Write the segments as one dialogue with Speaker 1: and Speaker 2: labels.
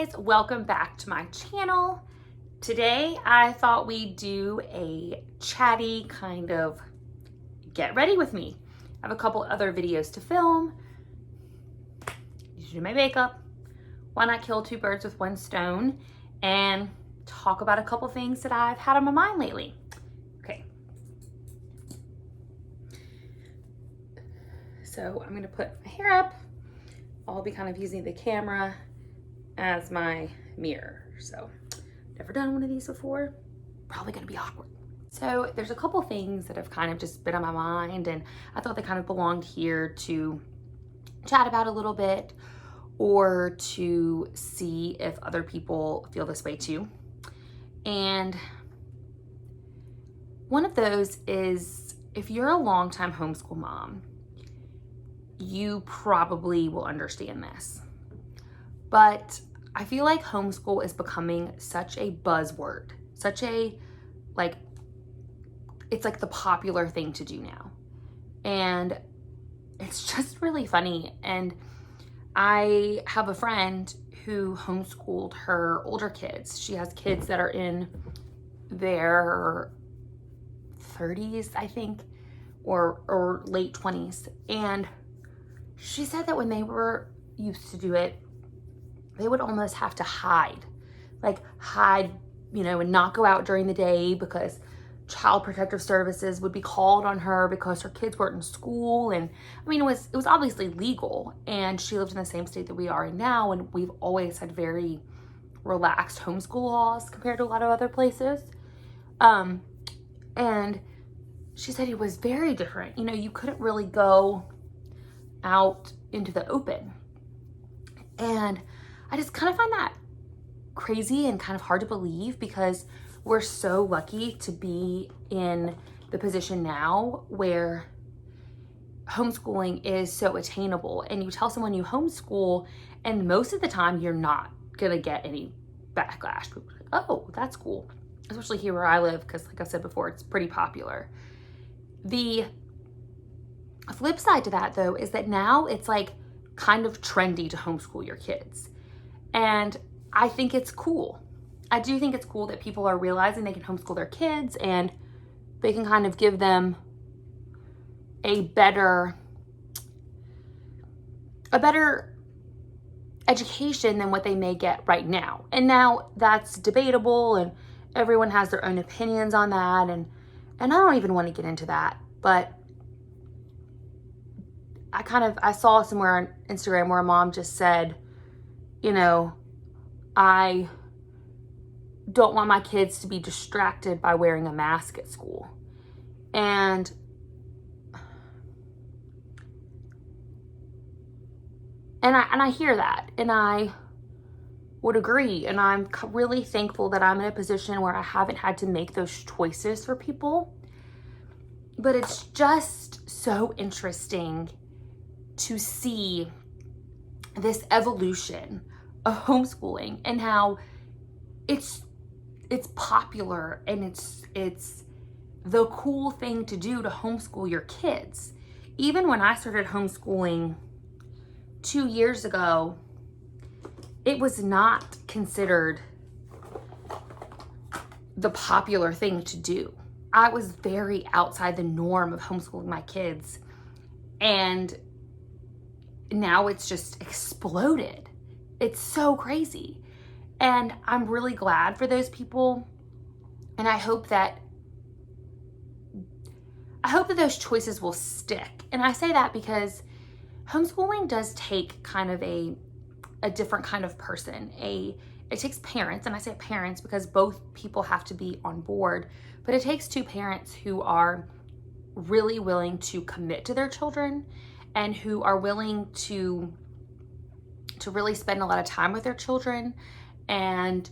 Speaker 1: guys, welcome back to my channel. Today I thought we'd do a chatty kind of get ready with me. I have a couple other videos to film. You should do my makeup. Why not kill two birds with one stone and talk about a couple things that I've had on my mind lately. Okay. So I'm gonna put my hair up. I'll be kind of using the camera as my mirror. So never done one of these before, probably gonna be awkward. So there's a couple things that have kind of just been on my mind and I thought they kind of belonged here to chat about a little bit or to see if other people feel this way too. And one of those is, if you're a longtime homeschool mom, you probably will understand this. But I feel like homeschool is becoming such a buzzword, such a, like, it's like the popular thing to do now. And it's just really funny. And I have a friend who homeschooled her older kids. She has kids that are in their 30s, I think, or late 20s. And she said that when they were used to do it, they would almost have to hide, and not go out during the day because Child Protective Services would be called on her because her kids weren't in school. And I mean, it was obviously legal, and she lived in the same state that we are in now, and we've always had very relaxed homeschool laws compared to a lot of other places. And she said it was very different. You know, you couldn't really go out into the open. And I just kind of find that crazy and kind of hard to believe because we're so lucky to be in the position now where homeschooling is so attainable. And you tell someone you homeschool, and most of the time you're not gonna get any backlash. People are like, oh, that's cool. Especially here where I live, because like I said before, it's pretty popular. The flip side to that though is that now it's like kind of trendy to homeschool your kids. And I think it's cool. I do think it's cool that people are realizing they can homeschool their kids and they can kind of give them a better education than what they may get right now. And now that's debatable and everyone has their own opinions on that. And I don't even want to get into that, but I saw somewhere on Instagram where a mom just said, you know, I don't want my kids to be distracted by wearing a mask at school. And I hear that, and I would agree. And I'm really thankful that I'm in a position where I haven't had to make those choices for people. But it's just so interesting to see this evolution of homeschooling and how it's popular and it's the cool thing to do to homeschool your kids. Even when I started homeschooling 2 years ago, it was not considered the popular thing to do. I was very outside the norm of homeschooling my kids, and now it's just exploded. It's so crazy. And I'm really glad for those people. And I hope that those choices will stick. And I say that because homeschooling does take kind of a different kind of person. It takes parents, and I say parents because both people have to be on board, but it takes two parents who are really willing to commit to their children and who are willing to really spend a lot of time with their children, and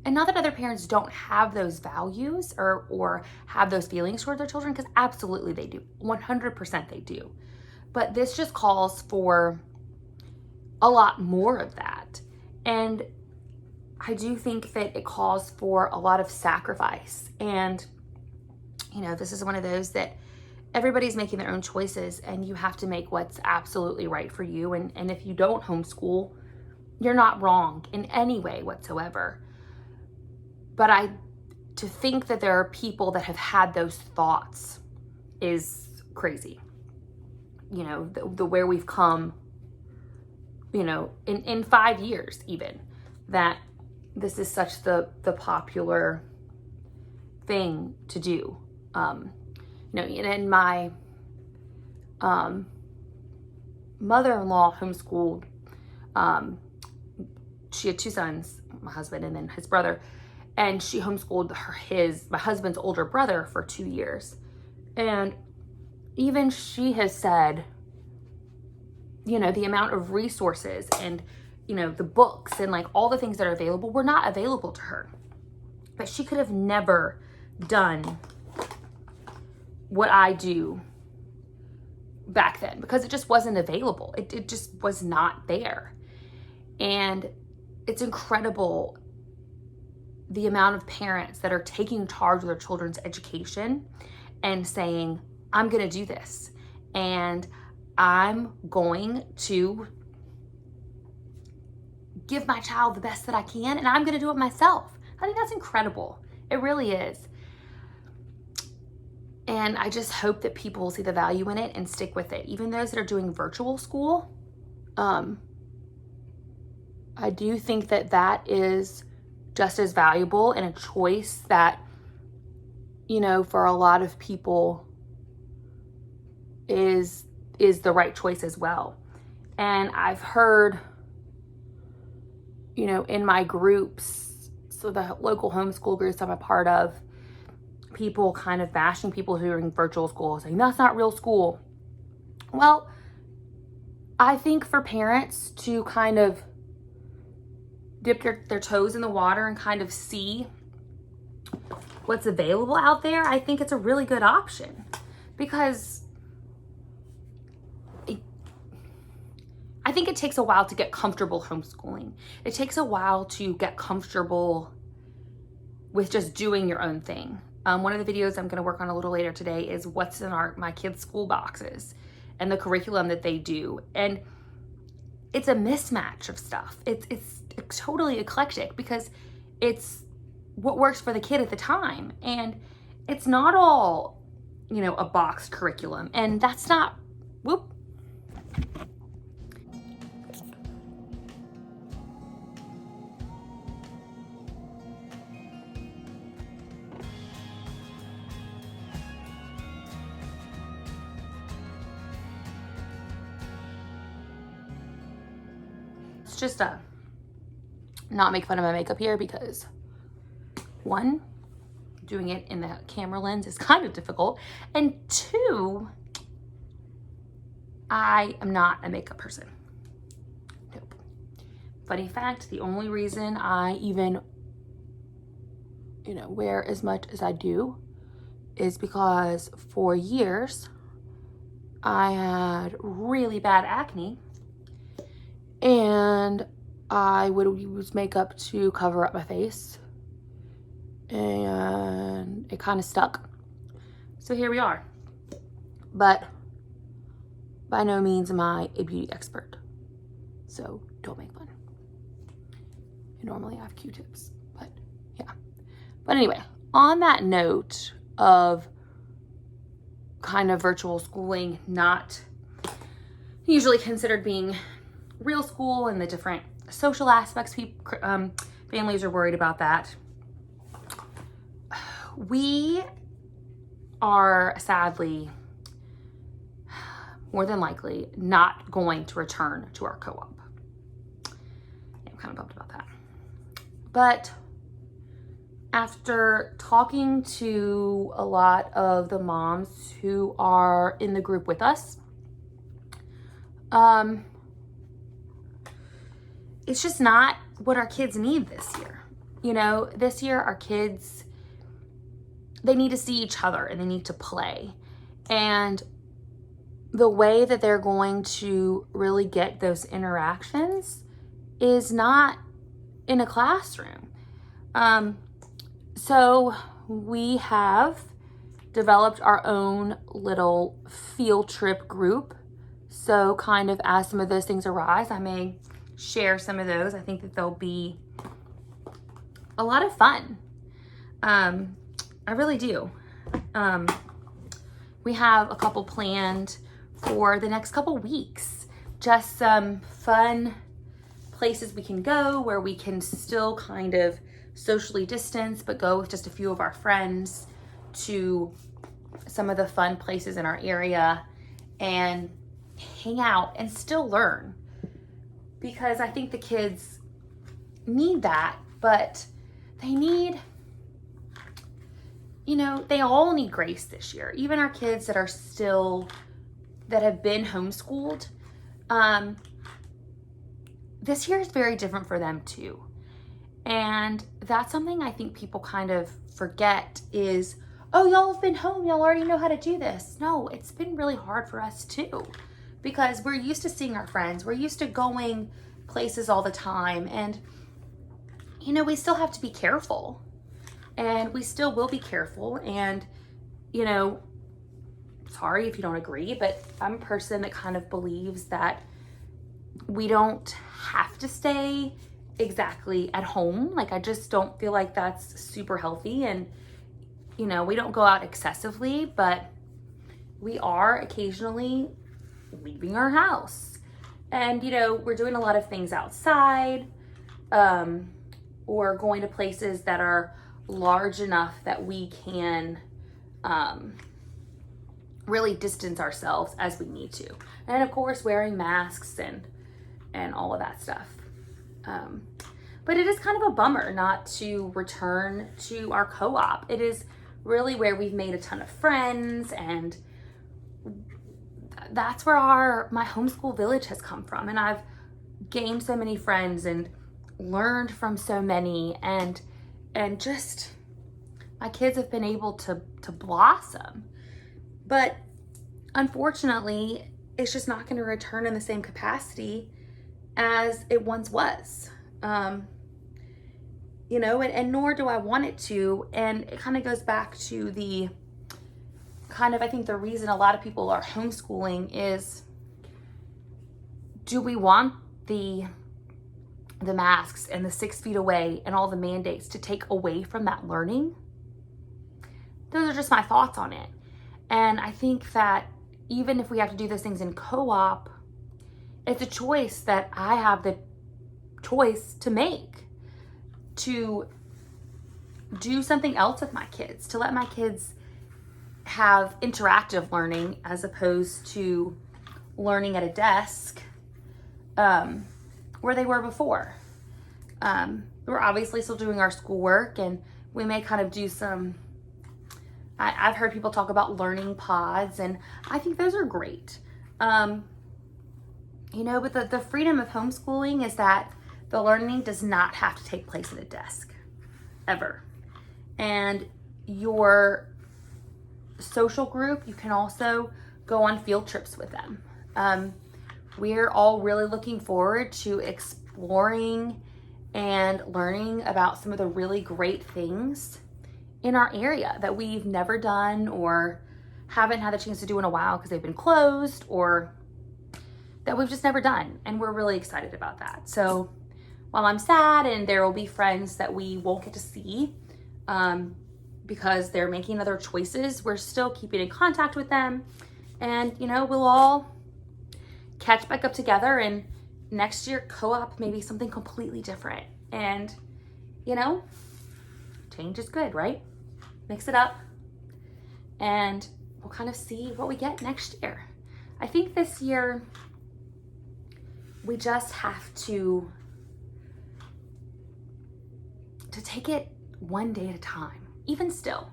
Speaker 1: not that other parents don't have those values or have those feelings toward their children, because absolutely they do. 100% they do. But this just calls for a lot more of that. And I do think that it calls for a lot of sacrifice. And, you know, this is one of those that everybody's making their own choices, and you have to make what's absolutely right for you. And if you don't homeschool, you're not wrong in any way whatsoever. But to think that there are people that have had those thoughts is crazy. You know, the where we've come, you know, in 5 years even, that this is such the popular thing to do. You know, and my mother-in-law homeschooled. She had 2 sons, my husband and then his brother, and she homeschooled my husband's older brother for 2 years. And even she has said, you know, the amount of resources and, you know, the books and like all the things that are available were not available to her. But she could have never done what I do back then because it just wasn't available. It just was not there. And it's incredible the amount of parents that are taking charge of their children's education and saying, I'm going to do this, and I'm going to give my child the best that I can, and I'm going to do it myself. I think that's incredible. It really is. And I just hope that people will see the value in it and stick with it. Even those that are doing virtual school, I do think that that is just as valuable and a choice that, you know, for a lot of people is the right choice as well. And I've heard, you know, in my groups, so the local homeschool groups I'm a part of, people kind of bashing people who are in virtual school, saying that's not real school. Well, I think for parents to kind of dip their toes in the water and kind of see what's available out there, I think it's a really good option, because I think it takes a while to get comfortable homeschooling. It takes a while to get comfortable with just doing your own thing. One of the videos I'm going to work on a little later today is what's in my kids' school boxes and the curriculum that they do. And it's a mismatch of stuff. It's totally eclectic because it's what works for the kid at the time. And it's not all, you know, a boxed curriculum. And that's not, whoop. Just not make fun of my makeup here, because 1, doing it in the camera lens is kind of difficult, and 2, I am not a makeup person. Nope. Funny fact, the only reason I even, you know, wear as much as I do is because for years I had really bad acne, and I would use makeup to cover up my face, and it kind of stuck. So here we are. But by no means am I a beauty expert, so don't make fun. Normally I have Q-tips, but yeah. But anyway, on that note of kind of virtual schooling not usually considered being real school and the different social aspects, families are worried about that. We are sadly, more than likely, not going to return to our co-op. I'm kind of bummed about that. But after talking to a lot of the moms who are in the group with us, it's just not what our kids need this year. You know, this year our kids, they need to see each other and they need to play. And the way that they're going to really get those interactions is not in a classroom. So we have developed our own little field trip group. So kind of as some of those things arise, I may share some of those. I think that they'll be a lot of fun. I really do. We have a couple planned for the next couple weeks. Just some fun places we can go where we can still kind of socially distance, but go with just a few of our friends to some of the fun places in our area and hang out and still learn. Because I think the kids need that, but they need, they all need grace this year. Even our kids that have been homeschooled, this year is very different for them too. And that's something I think people kind of forget is, oh, y'all have been home, y'all already know how to do this. No, it's been really hard for us too, because we're used to seeing our friends. We're used to going places all the time. And, we still have to be careful. And we still will be careful. And, sorry if you don't agree, but I'm a person that kind of believes that we don't have to stay exactly at home. Like, I just don't feel like that's super healthy. And, we don't go out excessively, but we are occasionally leaving our house. And, we're doing a lot of things outside, or going to places that are large enough that we can really distance ourselves as we need to. And of course, wearing masks and all of that stuff. But it is kind of a bummer not to return to our co-op. It is really where we've made a ton of friends, and that's where my homeschool village has come from. And I've gained so many friends and learned from so many, and just my kids have been able to blossom. But unfortunately, it's just not going to return in the same capacity as it once was. And nor do I want it to. And it kind of goes back to I think the reason a lot of people are homeschooling is, do we want the masks and the 6 feet away and all the mandates to take away from that learning? Those are just my thoughts on it. And I think that even if we have to do those things in co-op, it's a choice that I have the choice to make, to do something else with my kids, to let my kids have interactive learning as opposed to learning at a desk where they were before. We're obviously still doing our schoolwork, and we may kind of do some, I've heard people talk about learning pods, and I think those are great. But the freedom of homeschooling is that the learning does not have to take place at a desk, ever. And your social group, you can also go on field trips with them. We're all really looking forward to exploring and learning about some of the really great things in our area that we've never done or haven't had the chance to do in a while because they've been closed, or that we've just never done. And we're really excited about that. So while I'm sad and there will be friends that we won't get to see because they're making other choices, we're still keeping in contact with them. And, we'll all catch back up together, and next year co-op may be something completely different. And, change is good, right? Mix it up, and we'll kind of see what we get next year. I think this year we just have to take it one day at a time, even still.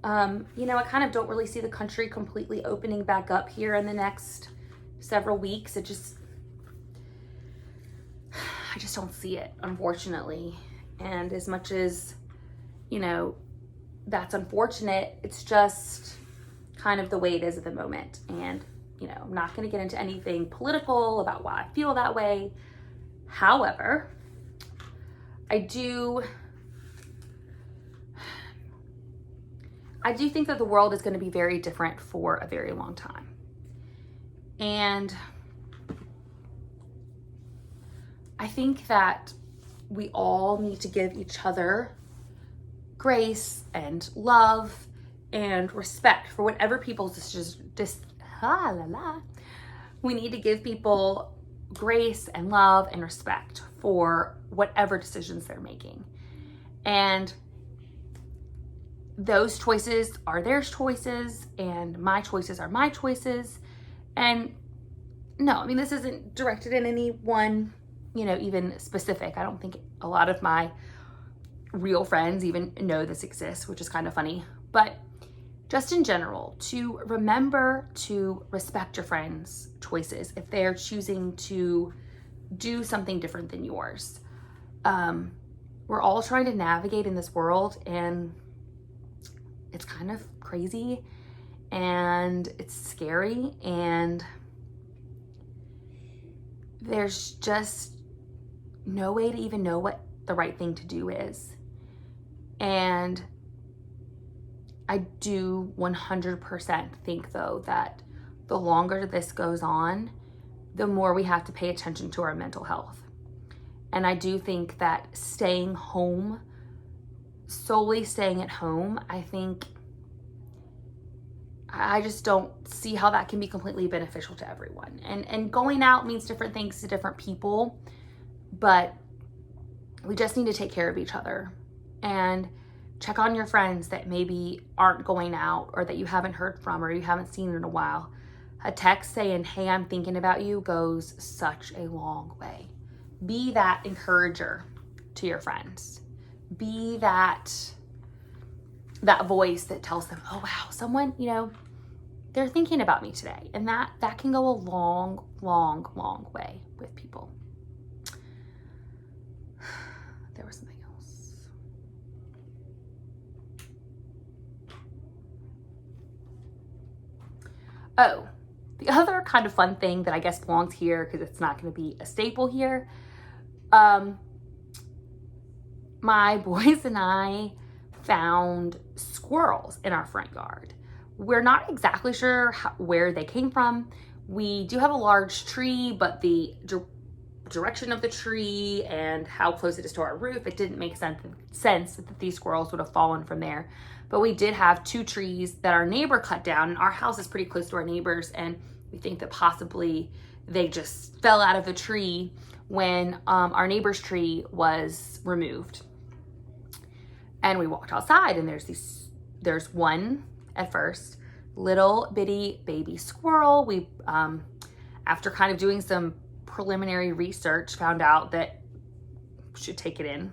Speaker 1: I kind of don't really see the country completely opening back up here in the next several weeks. I just don't see it, unfortunately. And as much as, that's unfortunate, it's just kind of the way it is at the moment. And, I'm not going to get into anything political about why I feel that way. However, I do think that the world is going to be very different for a very long time. And I think that we all need to give each other grace and love and respect for whatever people's we need to give people grace and love and respect for whatever decisions they're making. And those choices are their choices, and my choices are my choices. And no, I mean, this isn't directed at any one, even specific. I don't think a lot of my real friends even know this exists, which is kind of funny. But just in general, to remember to respect your friends' choices if they're choosing to do something different than yours. We're all trying to navigate in this world, and it's kind of crazy and it's scary, and there's just no way to even know what the right thing to do is. And I do 100% think, though, that the longer this goes on, the more we have to pay attention to our mental health. And I do think that staying home, solely staying at home, I just don't see how that can be completely beneficial to everyone. And going out means different things to different people, but we just need to take care of each other and check on your friends that maybe aren't going out, or that you haven't heard from, or you haven't seen in a while. A text saying, "Hey, I'm thinking about you," goes such a long way. Be that encourager to your friends. Be that voice that tells them, "Oh wow, someone, they're thinking about me today." And that can go a long, long, long way with people. There was something else. Oh, the other kind of fun thing that I guess belongs here, because it's not going to be a staple here. My boys and I found squirrels in our front yard. We're not exactly sure where they came from. We do have a large tree, but the direction of the tree and how close it is to our roof, it didn't make sense that these squirrels would have fallen from there. But we did have 2 trees that our neighbor cut down, and our house is pretty close to our neighbor's, and we think that possibly they just fell out of the tree when our neighbor's tree was removed. And we walked outside, and there's one at first, little bitty baby squirrel. We, after kind of doing some preliminary research, found out that we should take it in.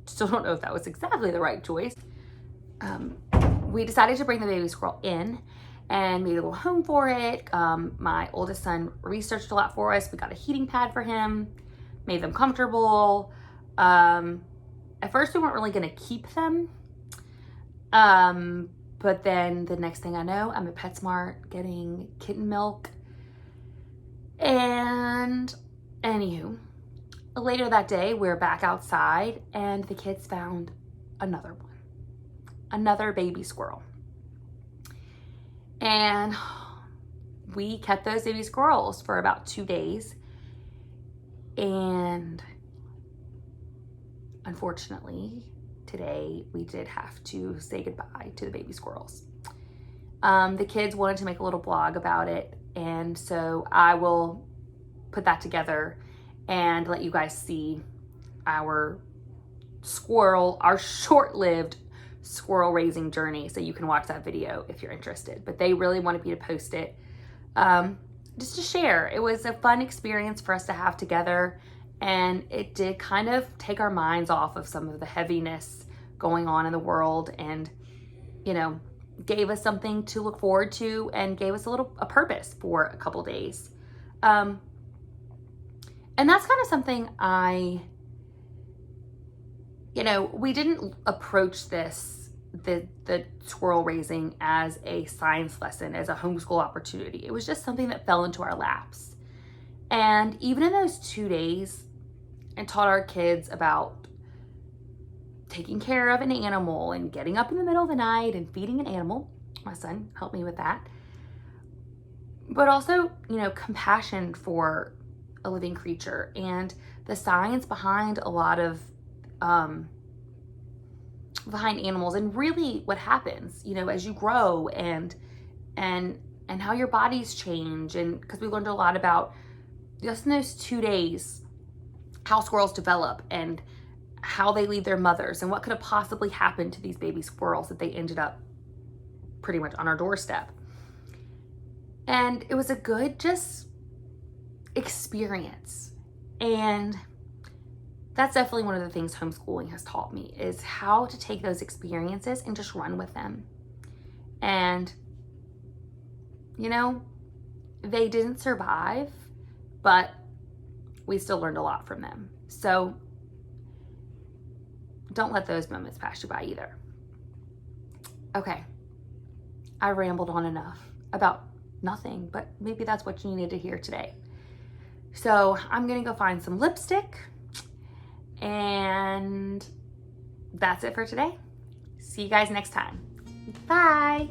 Speaker 1: Still don't know if that was exactly the right choice. We decided to bring the baby squirrel in and made a little home for it. My oldest son researched a lot for us. We got a heating pad for him, made them comfortable. At first we weren't really gonna keep them. But then the next thing I know, I'm at PetSmart getting kitten milk. And anywho, later that day, we're back outside and the kids found another one, another baby squirrel. And we kept those baby squirrels for about 2 days. And unfortunately, today we did have to say goodbye to the baby squirrels. The kids wanted to make a little blog about it, and so I will put that together and let you guys see our short-lived squirrel raising journey, so you can watch that video if you're interested. But they really wanted me to post it just to share. It was a fun experience for us to have together, and it did kind of take our minds off of some of the heaviness going on in the world, and gave us something to look forward to, and gave us a purpose for a couple days. And that's kind of something we didn't approach the squirrel raising as a science lesson, as a homeschool opportunity. It was just something that fell into our laps. And even in those 2 days, I taught our kids about taking care of an animal and getting up in the middle of the night and feeding an animal. My son helped me with that. But also, you know, compassion for a living creature and the science behind a lot of behind animals, and really what happens, you know, as you grow and how your bodies change. And because we learned a lot about just in those 2 days how squirrels develop and how they leave their mothers and what could have possibly happened to these baby squirrels that they ended up pretty much on our doorstep. And it was a good just experience. And that's definitely one of the things homeschooling has taught me, is how to take those experiences and just run with them. And, you know, they didn't survive, but we still learned a lot from them. So don't let those moments pass you by either. Okay, I rambled on enough about nothing, but maybe that's what you needed to hear today. So I'm gonna go find some lipstick, and that's it for today. See you guys next time. Bye.